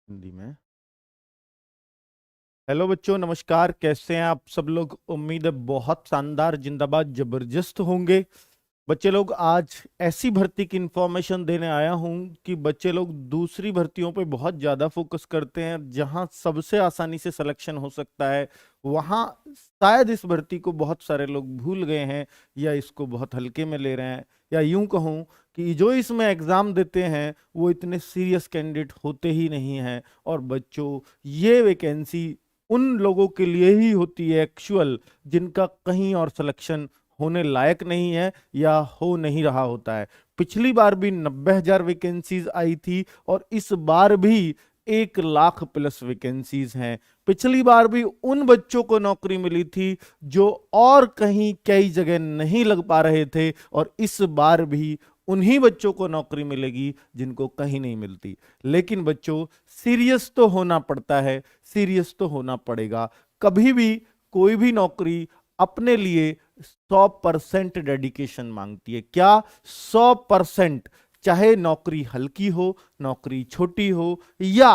हिंदी में। हेलो बच्चों, नमस्कार। कैसे हैं आप सब लोग? उम्मीद है बहुत शानदार, जिंदाबाद, जबरदस्त होंगे। बच्चे लोग, आज ऐसी भर्ती की इंफॉर्मेशन देने आया हूं कि बच्चे लोग दूसरी भर्तियों पे बहुत ज्यादा फोकस करते हैं, जहां सबसे आसानी से सिलेक्शन हो सकता है वहां शायद इस भर्ती को बहुत सारे लोग भूल गए हैं या इसको बहुत हल्के में ले रहे हैं, या यूं कहूं कि जो इसमें एग्जाम देते हैं वो इतने सीरियस कैंडिडेट होते ही नहीं हैं। और बच्चों, ये वैकेंसी उन लोगों के लिए ही होती है एक्चुअल, जिनका कहीं और सिलेक्शन होने लायक नहीं है या हो नहीं रहा होता है। पिछली बार भी 90,000 वैकेंसीज आई थी और इस बार भी 1 लाख प्लस वैकेंसीज हैं। पिछली बार भी उन बच्चों को नौकरी मिली थी जो और कहीं कई जगह नहीं लग पा रहे थे, और इस बार भी उन्हीं बच्चों को नौकरी मिलेगी जिनको कहीं नहीं मिलती। लेकिन बच्चों, सीरियस तो होना पड़ता है, सीरियस तो होना पड़ेगा। कभी भी कोई भी नौकरी अपने लिए 100% डेडिकेशन मांगती है। क्या? 100%। चाहे नौकरी हल्की हो, नौकरी छोटी हो, या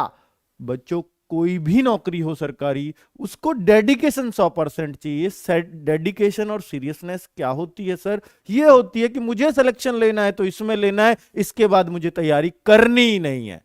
बच्चों कोई भी नौकरी हो सरकारी, उसको डेडिकेशन 100% चाहिए। सेट डेडिकेशन और सीरियसनेस क्या होती है सर? ये होती है कि मुझे सिलेक्शन लेना है तो इसमें लेना है, इसके बाद मुझे तैयारी करनी ही नहीं है।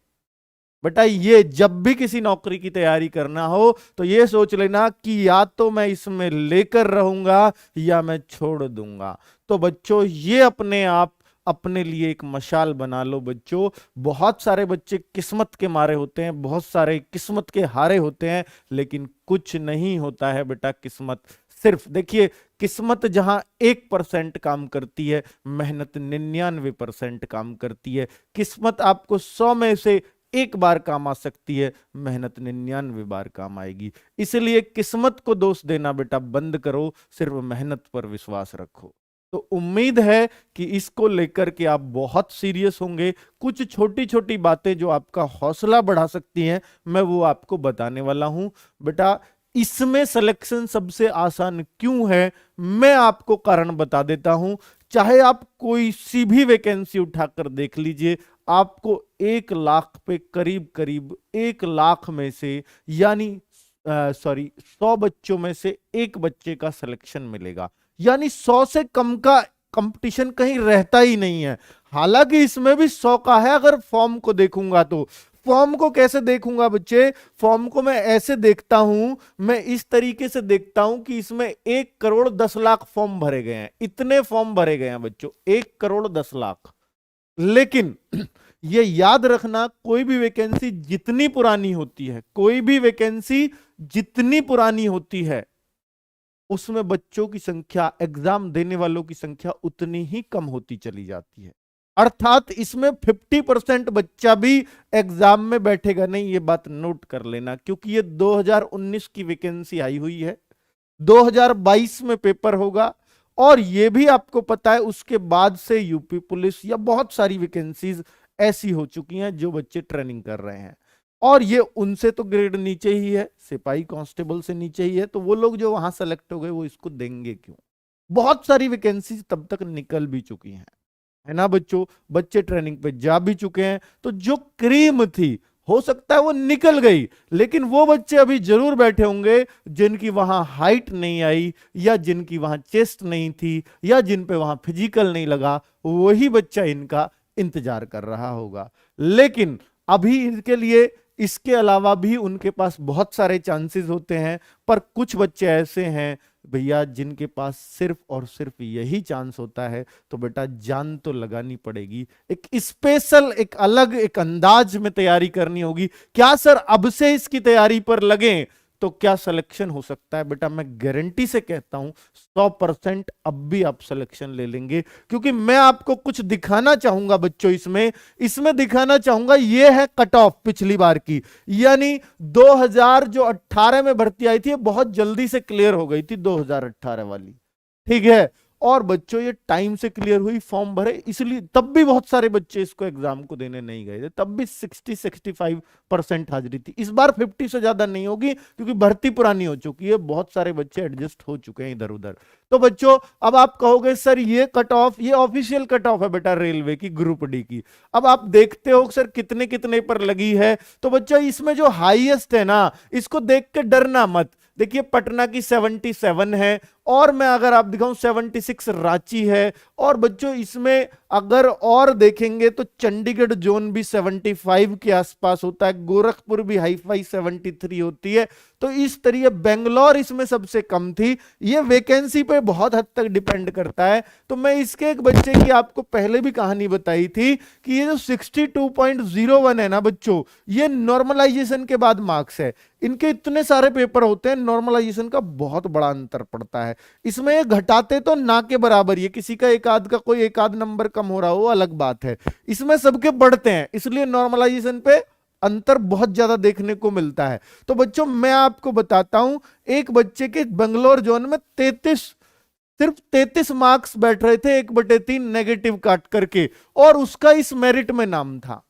बेटा, ये जब भी किसी नौकरी की तैयारी करना हो तो ये सोच लेना कि या तो मैं इसमें लेकर रहूंगा या मैं छोड़ दूंगा। तो बच्चों, ये अपने आप अपने लिए एक मशाल बना लो बच्चों। बहुत सारे बच्चे किस्मत के मारे होते हैं, बहुत सारे किस्मत के हारे होते हैं, लेकिन कुछ नहीं होता है बेटा किस्मत। सिर्फ देखिए, किस्मत जहां 1% काम करती है, मेहनत 99% काम करती है। किस्मत आपको 100 में से 1 बार काम आ सकती है, मेहनत 99 बार काम आएगी। इसलिए किस्मत को दोष देना बेटा बंद करो, सिर्फ मेहनत पर विश्वास रखो। तो उम्मीद है कि इसको लेकर के आप बहुत सीरियस होंगे। कुछ छोटी छोटी बातें जो आपका हौसला बढ़ा सकती हैं, मैं वो आपको बताने वाला हूं। बेटा, इसमें सिलेक्शन सबसे आसान क्यों है, मैं आपको कारण बता देता हूं। चाहे आप कोई सी भी वैकेंसी उठाकर देख लीजिए, आपको 1 लाख पे करीब करीब 1 लाख में से, यानी 100 बच्चों में से एक बच्चे का सिलेक्शन मिलेगा। यानी 100 से कम का कंपटीशन कहीं रहता ही नहीं है। हालांकि इसमें भी 100 का है। अगर फॉर्म को देखूंगा तो फॉर्म को कैसे देखूंगा बच्चे? फॉर्म को मैं ऐसे देखता हूं, मैं इस तरीके से देखता हूं कि इसमें 1 करोड़ 10 लाख फॉर्म भरे गए हैं। इतने फॉर्म भरे गए हैं बच्चों, 1 करोड़ 10 लाख। लेकिन ये याद रखना, कोई भी वैकेंसी जितनी पुरानी होती है, कोई भी वैकेंसी जितनी पुरानी होती है, उसमें बच्चों की संख्या, एग्जाम देने वालों की संख्या उतनी ही कम होती चली जाती है। अर्थात इसमें 50% बच्चा भी एग्जाम में बैठेगा नहीं। ये बात नोट कर लेना, क्योंकि ये 2019 की वैकेंसी आई हुई है, 2022 में पेपर होगा। और ये भी आपको पता है, उसके बाद से यूपी पुलिस या बहुत सारी वैकेंसीज ऐसी हो चुकी हैं जो बच्चे ट्रेनिंग कर रहे हैं। और ये उनसे तो ग्रेड नीचे ही है, सिपाही कांस्टेबल से नीचे ही है, तो वो लोग जो वहां सेलेक्ट हो गए वो इसको देंगे क्यों? बहुत सारी वैकेंसीज तब तक निकल भी चुकी हैं, है ना बच्चों? बच्चे ट्रेनिंग पे जा भी चुके हैं, तो जो क्रीम थी हो सकता है वो निकल गई, लेकिन वो बच्चे अभी जरूर बैठे होंगे जिनकी वहां हाइट नहीं आई, या जिनकी वहां चेस्ट नहीं थी, या जिन पे वहां फिजिकल नहीं लगा। वही बच्चा इनका इंतजार कर रहा होगा। लेकिन अभी इनके लिए इसके अलावा भी उनके पास बहुत सारे चांसेस होते हैं। पर कुछ बच्चे ऐसे हैं भैया जिनके पास सिर्फ और सिर्फ यही चांस होता है। तो बेटा, जान तो लगानी पड़ेगी, एक स्पेशल, एक अलग, एक अंदाज में तैयारी करनी होगी। क्या सर अब से इसकी तैयारी पर लगे तो क्या सिलेक्शन हो सकता है? बेटा, मैं गारंटी से कहता हूं 100% अब भी आप सिलेक्शन ले लेंगे, क्योंकि मैं आपको कुछ दिखाना चाहूंगा बच्चों। इसमें इसमें दिखाना चाहूंगा, ये है कट ऑफ पिछली बार की। यानी 2000 जो 18 में भर्ती आई थी, बहुत जल्दी से क्लियर हो गई थी 2018 वाली, ठीक है। और बच्चों ये टाइम से क्लियर हुई, फॉर्म भरे, इसलिए तब भी बहुत सारे बच्चे इसको एग्जाम को देने नहीं गए थे, तब भी 60-65% हाजिरी थी। इस बार 50 से ज्यादा नहीं होगी क्योंकि भर्ती पुरानी हो चुकी है, बहुत सारे बच्चे एडजस्ट हो चुके हैं इधर उधर। तो बच्चों अब आप कहोगे सर ये कट ऑफ, ये ऑफिशियल कट ऑफ है बेटा रेलवे की ग्रुप डी की, अब आप देखते हो सर कितने कितने पर लगी है। तो बच्चों इसमें जो हाईएस्ट है ना, इसको देख के डरना मत। देखिए पटना की 77 है, और मैं अगर आप दिखाऊं 76 रांची है, और बच्चों इसमें अगर और देखेंगे तो चंडीगढ़ जोन भी 75 के आसपास होता है, गोरखपुर भी हाई फाई 73 होती है। तो इस तरीके बेंगलोर इसमें सबसे कम थी। ये वैकेंसी पे बहुत हद तक डिपेंड करता है। तो मैं इसके एक बच्चे की आपको पहले भी कहानी बताई थी कि ये जो 62.01 है ना बच्चों, ये नॉर्मलाइजेशन के बाद मार्क्स है। इनके इतने सारे पेपर होते हैं, नॉर्मलाइजेशन का बहुत बड़ा अंतर पड़ता है। इसमें ये घटाते तो ना के बराबर, ये किसी का एक आध का कोई एक आध नंबर कम हो रहा हो अलग बात है, इसमें सबके बढ़ते हैं, इसलिए नॉर्मलाइजेशन पे अंतर बहुत ज्यादा देखने को मिलता है। तो बच्चों मैं आपको बताता हूं, एक बच्चे के बेंगलोर जोन में 33 मार्क्स बैठ रहे थे 1/3 नेगेटिव काट करके, और उसका इस मेरिट में नाम था।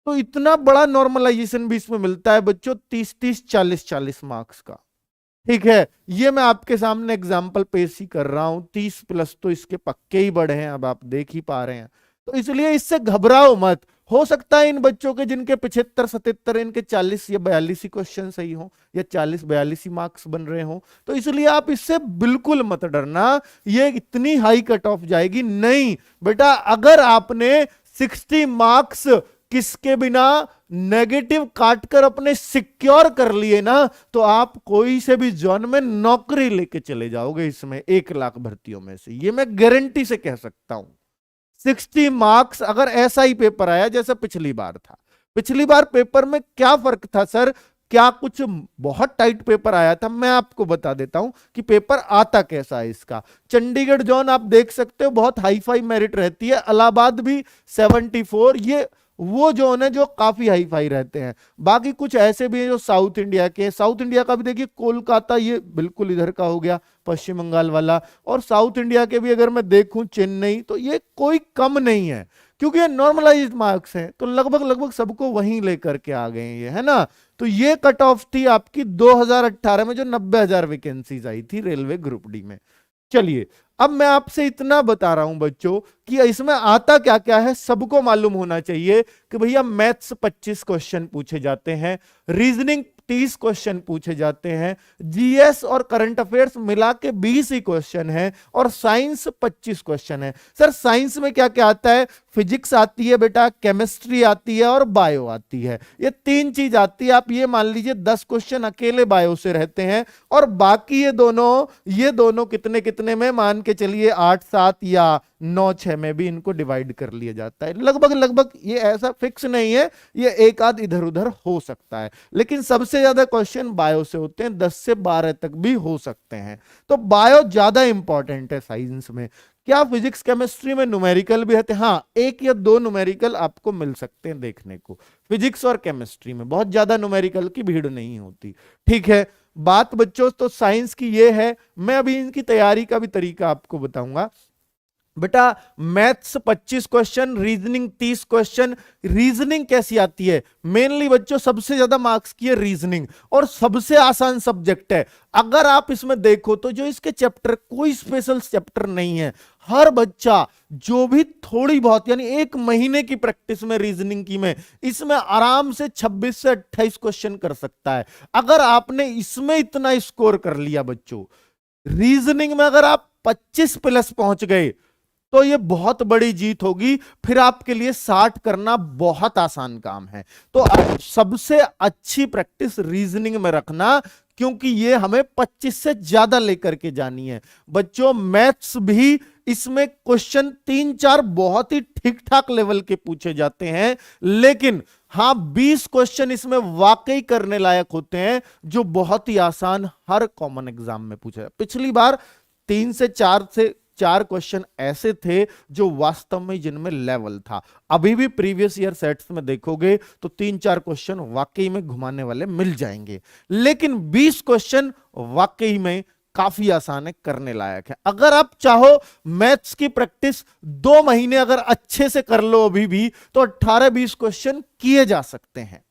तो इतना बड़ा नॉर्मलाइजेशन भी इसमें मिलता है बच्चों, 30-30 40-40 मार्क्स का। ठीक है, ये मैं आपके सामने एग्जाम्पल पेश ही कर रहा हूं, 30 प्लस तो इसके पक्के ही बढ़े हैं, अब आप देख ही पा रहे हैं। तो इसलिए इससे घबराओ मत। हो सकता है इन बच्चों के जिनके 75-77 इनके 40 या 42 ही क्वेश्चन सही हो, या 40-42 ही मार्क्स बन रहे हो। तो इसलिए आप इससे बिल्कुल मत डरना ये इतनी हाई कट ऑफ जाएगी, नहीं बेटा। अगर आपने 60 मार्क्स किसके बिना नेगेटिव काटकर अपने सिक्योर कर लिए ना, तो आप कोई से भी जॉन में नौकरी लेके चले जाओगे इसमें 1 लाख भर्तियों में से, ये मैं गारंटी से कह सकता हूं। 60 मार्क्स अगर ऐसा ही पेपर आया जैसा पिछली बार था, पिछली बार पेपर में क्या फर्क था सर, क्या कुछ बहुत टाइट पेपर आया था? मैं आपको बता देता हूं कि पेपर आता कैसा है इसका। चंडीगढ़ जोन आप देख सकते हो बहुत हाई फाई मेरिट रहती है, इलाहाबाद भी 74, ये वो जोन है जो काफी हाई फाई रहते हैं। बाकी कुछ ऐसे भी हैं जो साउथ इंडिया के, साउथ इंडिया का भी देखिए कोलकाता ये बिल्कुल इधर का हो गया, पश्चिम बंगाल वाला, और साउथ इंडिया के भी अगर मैं देखूं चेन्नई, तो ये कोई कम नहीं है क्योंकि ये नॉर्मलाइज्ड मार्क्स हैं, तो लगभग लगभग सबको वहीं लेकर के आ गए ये, है ना। तो ये कट ऑफ थी आपकी 2018 में जो 90,000 वैकेंसीज आई थी रेलवे ग्रुप डी में। चलिए अब मैं आपसे इतना बता रहा हूं बच्चों कि इसमें आता क्या क्या है, सबको मालूम होना चाहिए कि भैया मैथ्स 25 क्वेश्चन पूछे जाते हैं, रीजनिंग 30 क्वेश्चन पूछे जाते हैं, जीएस और करंट अफेयर्स मिला के 20 ही क्वेश्चन है, और साइंस 25 क्वेश्चन है। सर साइंस में क्या क्या आता है? फिजिक्स आती है बेटा, केमिस्ट्री आती है और बायो आती है, ये 3 चीज आती है। आप ये मान लीजिए 10 क्वेश्चन अकेले बायो से रहते हैं, और बाकी ये दोनों कितने कितने में मान के चलिए 8-7 या 9-6 में भी इनको डिवाइड कर लिया जाता है। लगभग लगभग ये ऐसा फिक्स नहीं है, ये एक आध इधर उधर हो सकता है, लेकिन सबसे ज्यादा क्वेश्चन बायो से होते हैं, 10 से 12 तक भी हो सकते हैं। तो बायो ज्यादा इंपॉर्टेंट है साइंस में। क्या फिजिक्स केमिस्ट्री में न्यूमेरिकल भी रहते हैं? हाँ, 1 या 2 न्यूमेरिकल आपको मिल सकते हैं देखने को, फिजिक्स और केमिस्ट्री में बहुत ज्यादा न्यूमेरिकल की भीड़ नहीं होती। ठीक है बात बच्चों, तो साइंस की ये है। मैं अभी इनकी तैयारी का भी तरीका आपको बताऊंगा। बेटा maths 25 question, reasoning 30 question. Reasoning कैसी आती है? मेनली बच्चों सबसे ज्यादा मार्क्स की है रीजनिंग, और सबसे आसान सब्जेक्ट है। अगर आप इसमें देखो तो जो इसके चैप्टर, कोई स्पेशल चैप्टर नहीं है, हर बच्चा जो भी थोड़ी बहुत यानी 1 महीने की प्रैक्टिस में रीजनिंग की में इसमें आराम से 26 से 28 क्वेश्चन कर सकता है। अगर आपने इसमें इतना स्कोर कर लिया बच्चों, रीजनिंग में अगर आप 25 प्लस पहुंच गए तो ये बहुत बड़ी जीत होगी, फिर आपके लिए 60 करना बहुत आसान काम है। तो सबसे अच्छी प्रैक्टिस रीजनिंग में रखना, क्योंकि ये हमें 25 से ज्यादा लेकर के जानी है। बच्चों मैथ्स भी इसमें क्वेश्चन 3-4 बहुत ही ठीक ठाक लेवल के पूछे जाते हैं, लेकिन हाँ 20 क्वेश्चन इसमें वाकई करने लायक होते हैं जो बहुत ही आसान हर कॉमन एग्जाम में पूछा है। पिछली बार 3 से 4 क्वेश्चन ऐसे थे जो वास्तव में जिनमें लेवल था। अभी भी प्रीवियस ईयर सेट्स में देखोगे तो 3-4 क्वेश्चन वाकई में घुमाने वाले मिल जाएंगे, लेकिन 20 क्वेश्चन वाकई में काफी आसान है, करने लायक है। अगर आप चाहो मैथ्स की प्रैक्टिस 2 महीने अगर अच्छे से कर लो अभी भी, तो 18-20 क्वेश्चन किए जा सकते हैं।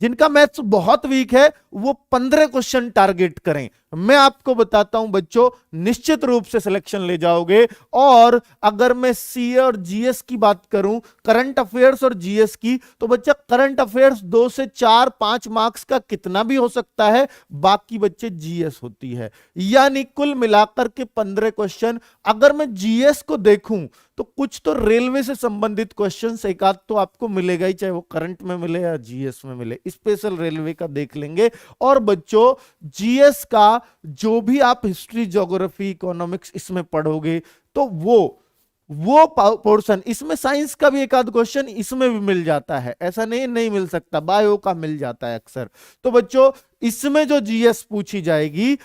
जिनका मैथ्स बहुत वीक है वो 15 क्वेश्चन टारगेट करें। मैं आपको बताता हूं बच्चों, निश्चित रूप से सिलेक्शन ले जाओगे। और अगर मैं सीए और जीएस की बात करूं, करंट अफेयर्स और जीएस की, तो बच्चा करंट अफेयर्स 2 से 4-5 मार्क्स का कितना भी हो सकता है, बाकी बच्चे जीएस होती है। यानी कुल मिलाकर के 15 क्वेश्चन। अगर मैं जीएस को देखूं तो कुछ तो रेलवे से संबंधित क्वेश्चंस एक आध तो आपको मिलेगा ही, चाहे वो करंट में मिले या जीएस में मिले। स्पेशल रेलवे का देख लेंगे। और बच्चों जीएस का जो भी आप हिस्ट्री, ज्योग्राफी, इकोनॉमिक्स इसमें पढ़ोगे तो वो पोर्शन, इसमें साइंस का भी एक आध क्वेश्चन इसमें भी मिल जाता है, ऐसा नहीं मिल सकता, बायो का मिल जाता है अक्सर। तो बच्चों इसमें जो जीएस पूछी जाएगी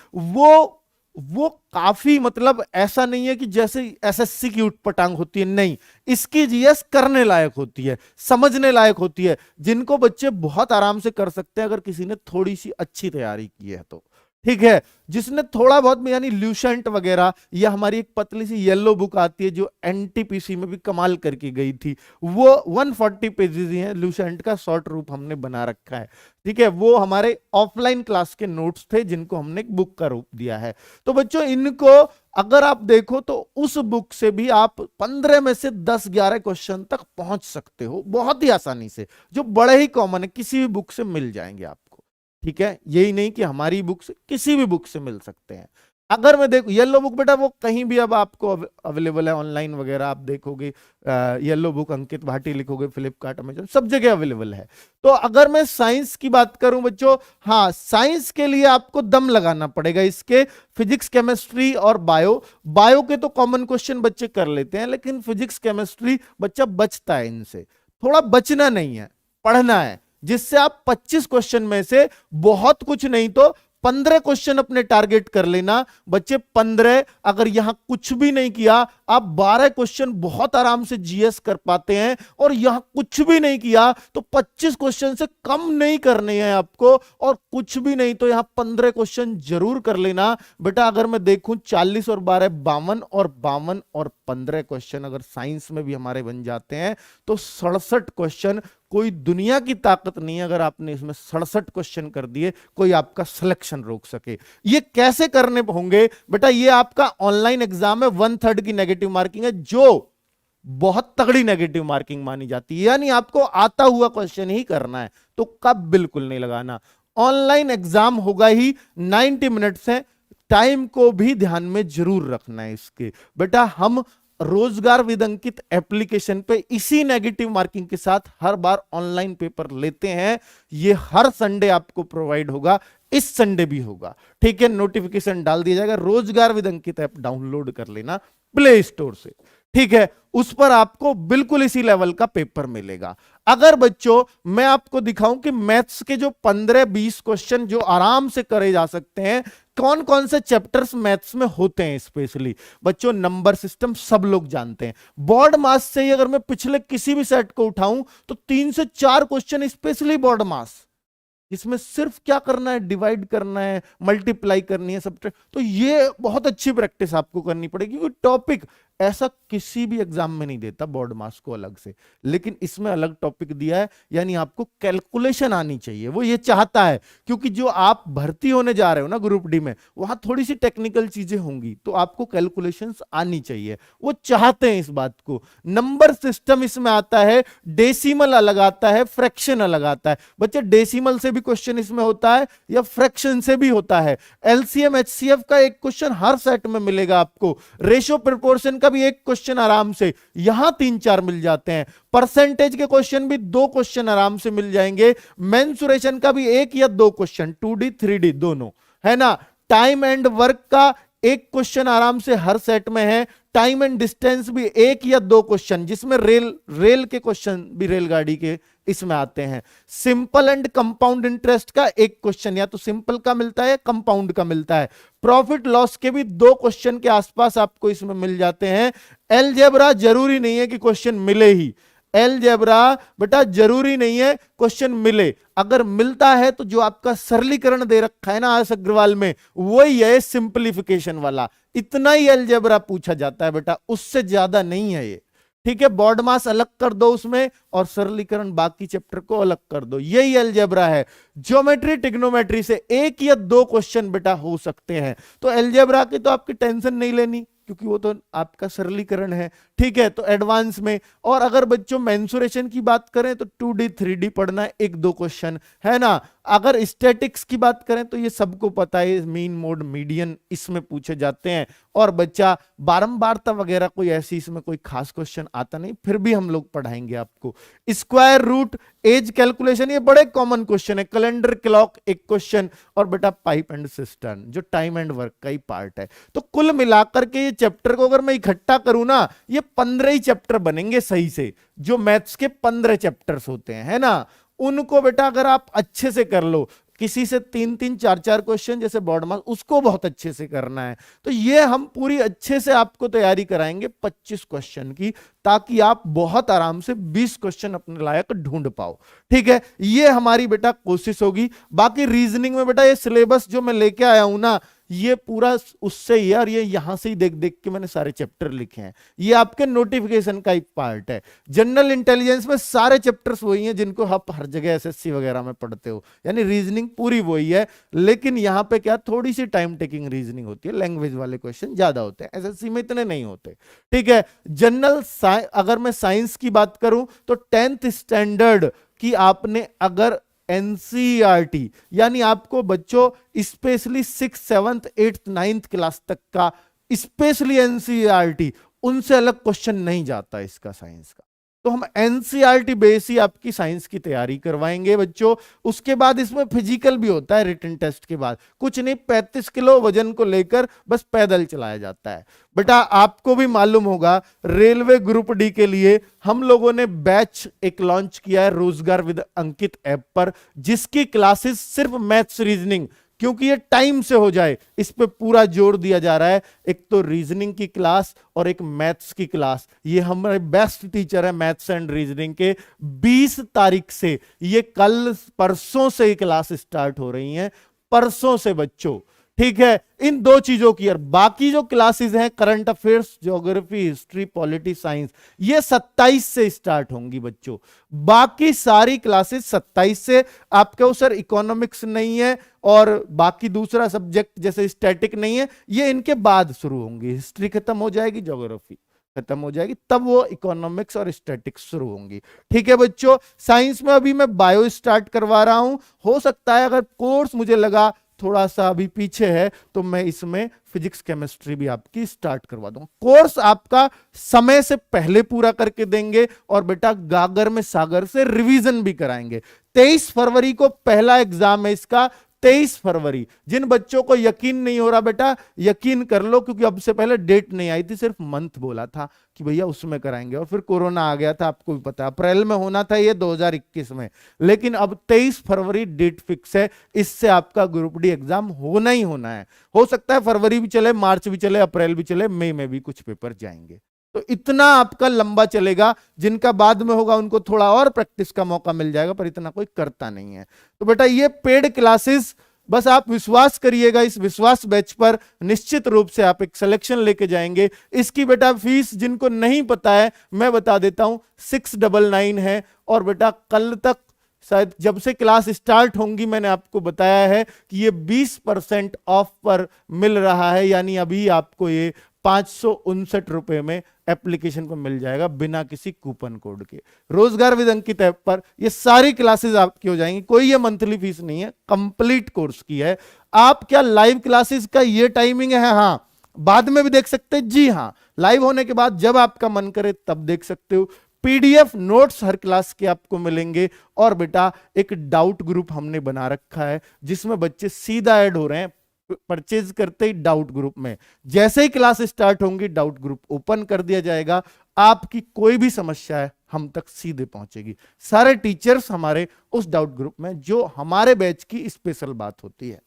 वो काफी, मतलब ऐसा नहीं है कि जैसे एसएससी की उटपटांग होती है, नहीं, इसकी जीएस करने लायक होती है, समझने लायक होती है, जिनको बच्चे बहुत आराम से कर सकते हैं अगर किसी ने थोड़ी सी अच्छी तैयारी की है तो। ठीक है, जिसने थोड़ा बहुत, यानी ल्यूसेंट वगैरह, या हमारी एक पतली सी येलो बुक आती है जो एनटीपीसी में भी कमाल करके गई थी, वो 140 पेजेस ही है, ल्यूसेंट का शॉर्ट रूप हमने बना रखा है। ठीक है, वो हमारे ऑफलाइन क्लास के नोट्स थे जिनको हमने एक बुक का रूप दिया है। तो बच्चों इनको अगर आप देखो तो उस बुक से भी आप 15 में से 10-11 क्वेश्चन तक पहुंच सकते हो बहुत ही आसानी से, जो बड़े ही कॉमन है, किसी भी बुक से मिल जाएंगे आपको। ठीक है, यही नहीं कि हमारी बुक से, किसी भी बुक से मिल सकते हैं। अगर मैं देखो येलो बुक, बेटा वो कहीं भी अब आपको अवेलेबल है, ऑनलाइन वगैरह आप देखोगे, येलो बुक अंकित भाटी लिखोगे, फ्लिपकार्ट, अमेजन, सब जगह अवेलेबल है। तो अगर मैं साइंस की बात करूं बच्चों, हाँ, साइंस के लिए आपको दम लगाना पड़ेगा। इसके फिजिक्स, केमिस्ट्री और बायो के तो कॉमन क्वेश्चन बच्चे कर लेते हैं, लेकिन फिजिक्स, केमिस्ट्री बच्चा बचता है इनसे। थोड़ा बचना नहीं है, पढ़ना है, जिससे आप 25 क्वेश्चन में से बहुत कुछ नहीं तो 15 क्वेश्चन अपने टारगेट कर लेना बच्चे। 15, अगर यहां कुछ भी नहीं किया, आप 12 क्वेश्चन बहुत आराम से जीएस कर पाते हैं। और यहां कुछ भी नहीं किया तो 25 क्वेश्चन से कम नहीं करने हैं आपको, और कुछ भी नहीं तो यहां 15 क्वेश्चन जरूर कर लेना बेटा। अगर मैं देखूं 40 और 12 52, और 52 और 15 क्वेश्चन अगर साइंस में भी हमारे बन जाते हैं तो 67 क्वेश्चन। कोई दुनिया की ताकत नहीं है अगर आपने इसमें 67 क्वेश्चन कर दिए कोई आपका सिलेक्शन रोक सके। ये कैसे करने होंगे बेटा? ये आपका ऑनलाइन एग्जाम है, 1/3 की नेगेटिव मार्किंग है, जो बहुत तगड़ी नेगेटिव मार्किंग मानी जाती है। यानी आपको आता हुआ क्वेश्चन ही करना है, तो कब बिल्कुल नहीं लगाना। ऑनलाइन एग्जाम होगा ही, 90 मिनट्स है, टाइम को भी ध्यान में जरूर रखना है इसके। बेटा हम रोजगार विद अंकित एप्लीकेशन पे इसी नेगेटिव मार्किंग के साथ हर बार ऑनलाइन पेपर लेते हैं। ये हर संडे आपको प्रोवाइड होगा, इस संडे भी होगा। ठीक है, नोटिफिकेशन डाल दिया जाएगा। रोजगार विद अंकित ऐप डाउनलोड कर लेना प्ले स्टोर से। ठीक है, उस पर आपको बिल्कुल इसी लेवल का पेपर मिलेगा। अगर बच्चों मैं आपको दिखाऊं कि मैथ्स के जो 15-20 क्वेश्चन जो आराम से करे जा सकते हैं, कौन कौन से चैप्टर्स मैथ्स में होते हैं स्पेशली। बच्चों नंबर सिस्टम सब लोग जानते हैं। बोर्ड मास से ही अगर मैं पिछले किसी भी सेट को उठाऊं तो 3 से 4 क्वेश्चन स्पेशली बोर्ड मास, इसमें सिर्फ क्या करना है, डिवाइड करना है, मल्टीप्लाई करनी है, सब। तो ये बहुत अच्छी प्रैक्टिस आपको करनी पड़ेगी, क्योंकि टॉपिक ऐसा किसी भी एग्जाम में नहीं देता बोर्ड मास को अलग से, लेकिन इसमें अलग टॉपिक दिया है। यानी आपको कैलकुलेशन आनी चाहिए, वो ये चाहता है, क्योंकि जो आप भर्ती होने जा रहे हो ना ग्रुप डी में, वहां थोड़ी सी टेक्निकल चीजें होंगी, तो आपको कैलकुलेशंस आनी चाहिए, वो चाहते हैं इस बात को। नंबर सिस्टम इसमें आता है, डेसिमल अलग आता है, फ्रैक्शन अलग आता है। बच्चे डेसिमल से भी क्वेश्चन इसमें होता है या फ्रैक्शन से भी होता है। एलसीएम एचसीएफ का एक क्वेश्चन हर सेट में मिलेगा आपको। रेशियो प्रोपोर्शन का भी एक क्वेश्चन आराम से, यहां 3-4 मिल जाते हैं। परसेंटेज के क्वेश्चन भी 2 क्वेश्चन आराम से मिल जाएंगे। मेंसुरेशन का भी 1 या 2 क्वेश्चन, 2D 3D दोनों, है ना। टाइम एंड वर्क का एक क्वेश्चन आराम से हर सेट में है। टाइम एंड डिस्टेंस भी 1 या 2 क्वेश्चन, जिसमें रेल के क्वेश्चन भी, रेलगाड़ी के, इसमें आते हैं। सिंपल एंड कंपाउंड इंटरेस्ट का एक क्वेश्चन या तो सिंपल का मिलता है या कंपाउंड का मिलता है। प्रॉफिट लॉस के भी 2 क्वेश्चन के आसपास आपको इसमें मिल जाते हैं। अलजेब्रा जरूरी नहीं है कि क्वेश्चन मिले ही, अलजेब्रा बेटा जरूरी नहीं है क्वेश्चन मिले, अगर मिलता है तो जो आपका सरलीकरण दे रखा है ना आस अग्रवाल में, वही है सिंपलीफिकेशन वाला, इतना ही अलजेब्रा पूछा जाता है बेटा, उससे ज्यादा नहीं है ये। ठीक है, बॉड मास अलग कर दो उसमें और सरलीकरण बाकी चैप्टर को अलग कर दो, यही अलजेब्रा है। ज्योमेट्री ट्रिग्नोमेट्री से एक या दो क्वेश्चन बेटा हो सकते हैं, तो अलजेब्रा की तो आपकी टेंशन नहीं लेनी क्योंकि वो तो आपका सरलीकरण है। ठीक है, तो एडवांस में, और अगर बच्चों मेंसुरेशन की बात करें तो 2D 3D पढ़ना है, एक दो क्वेश्चन है ना। अगर स्टैटिक्स की बात करें तो ये सबको पता है, मीन मोड मीडियन इसमें पूछे जाते हैं, और बच्चा बारंबारता वगैरह कोई ऐसी इसमें कोई खास क्वेश्चन आता नहीं, फिर भी हम लोग पढ़ाएंगे आपको। स्क्वायर रूट, एज कैलकुलेशन, ये बड़े कॉमन क्वेश्चन है। कैलेंडर क्लॉक एक क्वेश्चन, और बेटा पाइप एंड सिस्टर्न जो टाइम एंड वर्क का ही पार्ट है। तो कुल मिलाकर के ये चैप्टर को अगर मैं इकट्ठा करूं ना, ये 15 ही चैप्टर बनेंगे सही से, जो मैथ्स के 15 चैप्टर्स होते हैं, है ना। उनको बेटा अगर आप अच्छे से कर लो, किसी से 3-3 4-4 क्वेश्चन जैसे बॉर्ड मार्क्स, उसको बहुत अच्छे से करना है, तो ये हम पूरी अच्छे से आपको तैयारी कराएंगे 25 क्वेश्चन की, ताकि आप बहुत आराम से 20 क्वेश्चन अपने लायक ढूंढ पाओ। ठीक है, ये हमारी बेटा कोशिश होगी। बाकी रीजनिंग में बेटा ये सिलेबस जो मैं लेके आया हूं ना, ये पूरा उससे ही है, और ये यहां से ही देख देख के मैंने सारे चैप्टर लिखे हैं, ये आपके नोटिफिकेशन का एक पार्ट है। जनरल इंटेलिजेंस में सारे चैप्टर्स वही हैं जिनको आप हर जगह एसएससी वगैरह में पढ़ते हो, यानी रीजनिंग पूरी वही है, लेकिन यहां पे क्या थोड़ी सी टाइम टेकिंग रीजनिंग होती है, लैंग्वेज वाले क्वेश्चन ज्यादा होते हैं, एसएससी में इतने नहीं होते। ठीक है, जनरल अगर मैं साइंस की बात करूं तो 10th स्टैंडर्ड की आपने अगर एनसीईआरटी, यानी आपको बच्चों specially 6th 7th 8th 9th class तक का स्पेशली एनसीईआरटी, उनसे अलग क्वेश्चन नहीं जाता इसका साइंस का, तो हम एनसीईआरटी बेस ही आपकी साइंस की तैयारी करवाएंगे बच्चों। उसके बाद इसमें फिजिकल भी होता है रिटन टेस्ट के बाद, कुछ नहीं 35 किलो वजन को लेकर बस पैदल चलाया जाता है। बेटा आपको भी मालूम होगा, रेलवे ग्रुप डी के लिए हम लोगों ने बैच एक लॉन्च किया है रोजगार विद अंकित ऐप पर, जिसकी क्लासेस सिर्फ मैथ्स रीजनिंग, क्योंकि ये टाइम से हो जाए इस पे पूरा जोर दिया जा रहा है। एक तो रीजनिंग की क्लास और एक मैथ्स की क्लास, ये हमारे बेस्ट टीचर है मैथ्स एंड रीजनिंग के। 20 तारीख से, ये कल परसों से क्लास स्टार्ट हो रही हैं, परसों से बच्चों। ठीक है, इन दो चीजों की, और बाकी जो क्लासेस हैं current affairs, geography, history, polity, science, ये 27 से स्टार्ट होंगी बच्चों। बाकी सारी क्लासेस 27 से। आपके सर इकोनॉमिक्स नहीं है और बाकी दूसरा सब्जेक्ट जैसे स्टैटिक नहीं है, ये इनके बाद शुरू होंगी। हिस्ट्री खत्म हो जाएगी, ज्योग्राफी खत्म हो जाएगी, तब वो इकोनॉमिक्स और स्टैटिक्स शुरू होंगी। ठीक है बच्चों, साइंस में अभी मैं बायो स्टार्ट करवा रहा हूं, हो सकता है अगर कोर्स मुझे लगा थोड़ा सा अभी पीछे है तो मैं इसमें फिजिक्स केमिस्ट्री भी आपकी स्टार्ट करवा दूंगा। कोर्स आपका समय से पहले पूरा करके देंगे, और बेटा गागर में सागर से रिवीजन भी कराएंगे। 23 फरवरी को पहला एग्जाम है इसका, 23 फरवरी। जिन बच्चों को यकीन नहीं हो रहा बेटा, यकीन कर लो, क्योंकि अब से पहले डेट नहीं आई थी, सिर्फ मंथ बोला था कि भैया उसमें कराएंगे, और फिर कोरोना आ गया था, आपको भी पता है अप्रैल में होना था ये 2021 में, लेकिन अब 23 फरवरी डेट फिक्स है। इससे आपका ग्रुप डी एग्जाम होना ही होना है। हो सकता है फरवरी भी चले, मार्च भी चले, अप्रैल भी चले, मई में भी कुछ पेपर जाएंगे, तो इतना आपका लंबा चलेगा। जिनका बाद में होगा उनको थोड़ा और प्रैक्टिस का मौका मिल जाएगा, पर इतना कोई करता नहीं है। तो बेटा ये पेड क्लासेस, बस आप विश्वास करिएगा, इस विश्वास बैच पर निश्चित रूप से आप एक सिलेक्शन लेके जाएंगे। इसकी बेटा फीस जिनको नहीं पता है मैं बता देता हूं, 699 है, और बेटा कल तक शायद जब से क्लास स्टार्ट होंगी मैंने आपको बताया है कि ये 20% ऑफ पर मिल रहा है, यानी अभी आपको ये 559 रुपए में एप्लीकेशन पर मिल जाएगा बिना किसी कूपन कोड के। रोजगार विद अंकित ऐप पर ये सारी क्लासेस आपकी हो जाएंगी, कोई ये मंथली फीस नहीं है, कंप्लीट कोर्स की है। आप क्या लाइव क्लासेस का ये टाइमिंग है? हाँ, बाद में भी देख सकते हैं जी, हाँ लाइव होने के बाद जब आपका मन करे तब देख सकते हो। पीडीएफ नोट्स हर क्लास के आपको मिलेंगे, और बेटा एक डाउट ग्रुप हमने बना रखा है जिसमें बच्चे सीधा ऐड हो रहे हैं परचेज करते ही डाउट ग्रुप में। जैसे ही क्लास स्टार्ट होंगी डाउट ग्रुप ओपन कर दिया जाएगा, आपकी कोई भी समस्या है हम तक सीधे पहुंचेगी। सारे टीचर्स हमारे उस डाउट ग्रुप में, जो हमारे बैच की स्पेशल बात होती है।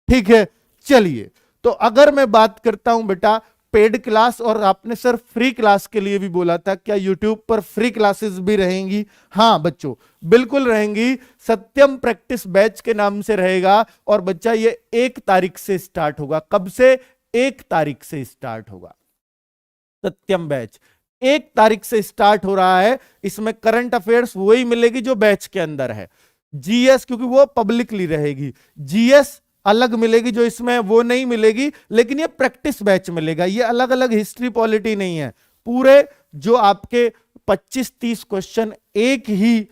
ठीक है, चलिए तो अगर मैं बात करता हूं बेटा पेड क्लास और आपने सर फ्री क्लास के लिए भी बोला था, क्या यूट्यूब पर फ्री क्लासेस भी रहेंगी? हाँ बच्चों, बिल्कुल रहेंगी। सत्यम प्रैक्टिस बैच के नाम से रहेगा और बच्चा ये 1 तारीख से स्टार्ट होगा। कब से? 1 तारीख से स्टार्ट होगा सत्यम बैच। 1 तारीख से स्टार्ट हो रहा है। इसमें करंट अफेयर्स वही मिलेगी जो बैच के अंदर है। जीएस क्योंकि वो पब्लिकली रहेगी, जीएस अलग मिलेगी, जो इसमें वो नहीं मिलेगी, लेकिन ये प्रैक्टिस बैच मिलेगा। ये अलग अलग हिस्ट्री पॉलिटी नहीं है, पूरे जो आपके 25-30 क्वेश्चन एक ही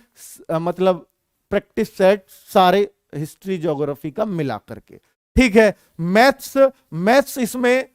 मतलब प्रैक्टिस सेट सारे हिस्ट्री ज्योग्राफी का मिला करके, ठीक है। मैथ्स इसमें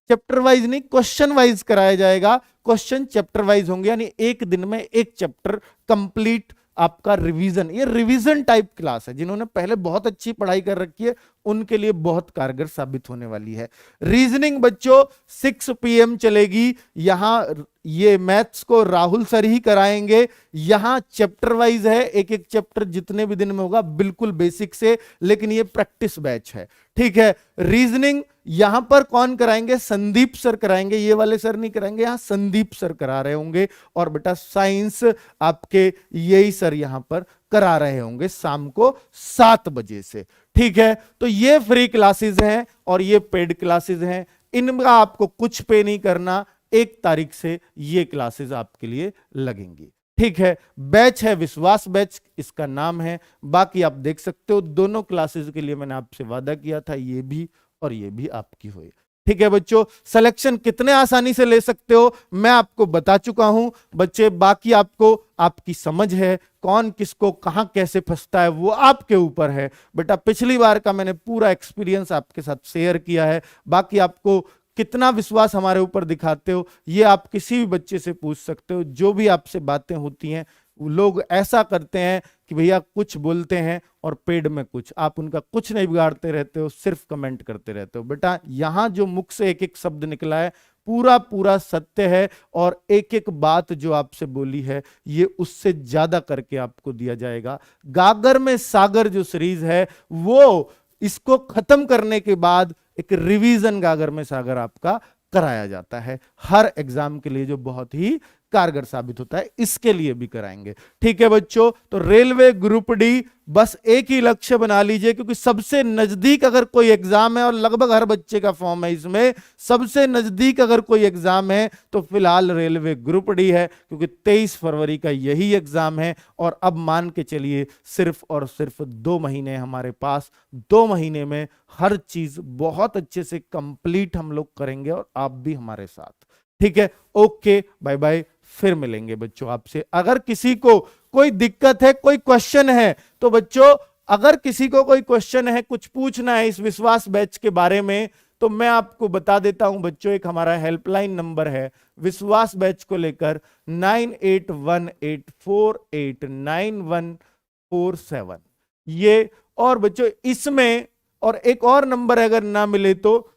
चैप्टर वाइज नहीं, क्वेश्चन वाइज कराया जाएगा। क्वेश्चन चैप्टर वाइज होंगे, यानी एक दिन में एक चैप्टर कंप्लीट आपका रिवीजन। ये रिवीजन टाइप क्लास है, जिन्होंने पहले बहुत अच्छी पढ़ाई कर रखी है उनके लिए बहुत कारगर साबित होने वाली है। रीजनिंग बच्चों 6 PM चलेगी। यहां ये मैथ्स को राहुल सर ही कराएंगे। यहां चैप्टर वाइज है, एक एक चैप्टर जितने भी दिन में होगा, बिल्कुल बेसिक से, लेकिन ये प्रैक्टिस बैच है, ठीक है। रीजनिंग यहां पर कौन कराएंगे? संदीप सर कराएंगे, ये वाले सर नहीं कराएंगे, यहां संदीप सर करा रहे होंगे। और बेटा साइंस आपके यही सर यहां पर करा रहे होंगे शाम को 7 बजे से, ठीक है। तो ये फ्री क्लासेस हैं और ये पेड क्लासेस हैं, इनका आपको कुछ पे नहीं करना। 1 तारीख से ये क्लासेस आपके लिए लगेंगी, ठीक है। बैच है विश्वास बैच, इसका नाम है। बाकी आप देख सकते हो दोनों क्लासेस के लिए मैंने आपसे वादा किया था, ये भी और ये भी आपकी हुई, ठीक है बच्चों। सिलेक्शन कितने आसानी से ले सकते हो मैं आपको बता चुका हूं बच्चे। बाकी आपको आपकी समझ है, कौन किसको कहां कैसे फंसता है वो आपके ऊपर है बेटा। पिछली बार का मैंने पूरा एक्सपीरियंस आपके साथ शेयर किया है। बाकी आपको कितना विश्वास हमारे ऊपर दिखाते हो ये आप किसी भी बच्चे से पूछ सकते हो। जो भी आपसे बातें होती हैं, लोग ऐसा करते हैं कि भैया कुछ बोलते हैं और पेड में कुछ, आप उनका कुछ नहीं बिगाड़ते रहते हो, सिर्फ कमेंट करते रहते हो। बेटा यहां जो मुख से एक एक शब्द निकला है पूरा पूरा सत्य है, और एक एक बात जो आपसे बोली है ये उससे ज्यादा करके आपको दिया जाएगा। गागर में सागर जो सीरीज है वो, इसको खत्म करने के बाद एक रिवीजन गागर में सागर आपका कराया जाता है हर एग्जाम के लिए, जो बहुत ही कारगर साबित होता है। इसके लिए भी कराएंगे, ठीक है बच्चों। तो रेलवे ग्रुप डी बस एक ही लक्ष्य बना लीजिए, क्योंकि सबसे नजदीक अगर कोई एग्जाम है, और लगभग हर बच्चे का फॉर्म है इसमें, सबसे नजदीक अगर कोई एग्जाम है तो फिलहाल रेलवे ग्रुप डी है, क्योंकि 23 फरवरी का यही एग्जाम है। और अब मान के चलिए सिर्फ और सिर्फ 2 महीने हमारे पास, 2 महीने में हर चीज बहुत अच्छे से कंप्लीट हम लोग करेंगे, और आप भी हमारे साथ, ठीक है। ओके बाय बाय, फिर मिलेंगे बच्चों आपसे। अगर किसी को कोई दिक्कत है, कोई क्वेश्चन है, तो बच्चों अगर किसी को कोई क्वेश्चन है, कुछ पूछना है इस विश्वास बैच के बारे में, तो मैं आपको बता देता हूं बच्चों, एक हमारा हेल्पलाइन नंबर है विश्वास बैच को लेकर 9818489147 ये। और बच्चों इसमें और एक और नंबर अगर ना मिले तो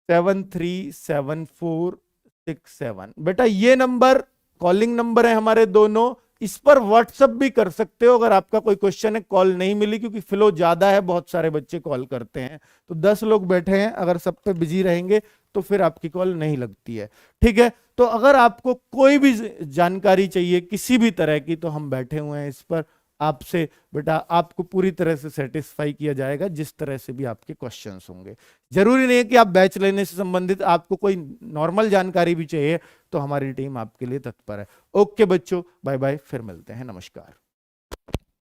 737467। बेटा ये नंबर कॉलिंग नंबर है हमारे दोनों, इस पर व्हाट्सएप भी कर सकते हो अगर आपका कोई क्वेश्चन है। कॉल नहीं मिली क्योंकि फ्लो ज्यादा है, बहुत सारे बच्चे कॉल करते हैं, तो 10 लोग बैठे हैं, अगर सब पे बिजी रहेंगे तो फिर आपकी कॉल नहीं लगती है, ठीक है। तो अगर आपको कोई भी जानकारी चाहिए किसी भी तरह की, तो हम बैठे हुए हैं इस पर, आपसे बेटा आपको पूरी तरह से सेटिस्फाई किया जाएगा, जिस तरह से भी आपके क्वेश्चंस होंगे। जरूरी नहीं है कि आप बैच लेने से संबंधित, आपको कोई नॉर्मल जानकारी भी चाहिए तो हमारी टीम आपके लिए तत्पर है। ओके बच्चों, बाय बाय, फिर मिलते हैं, नमस्कार।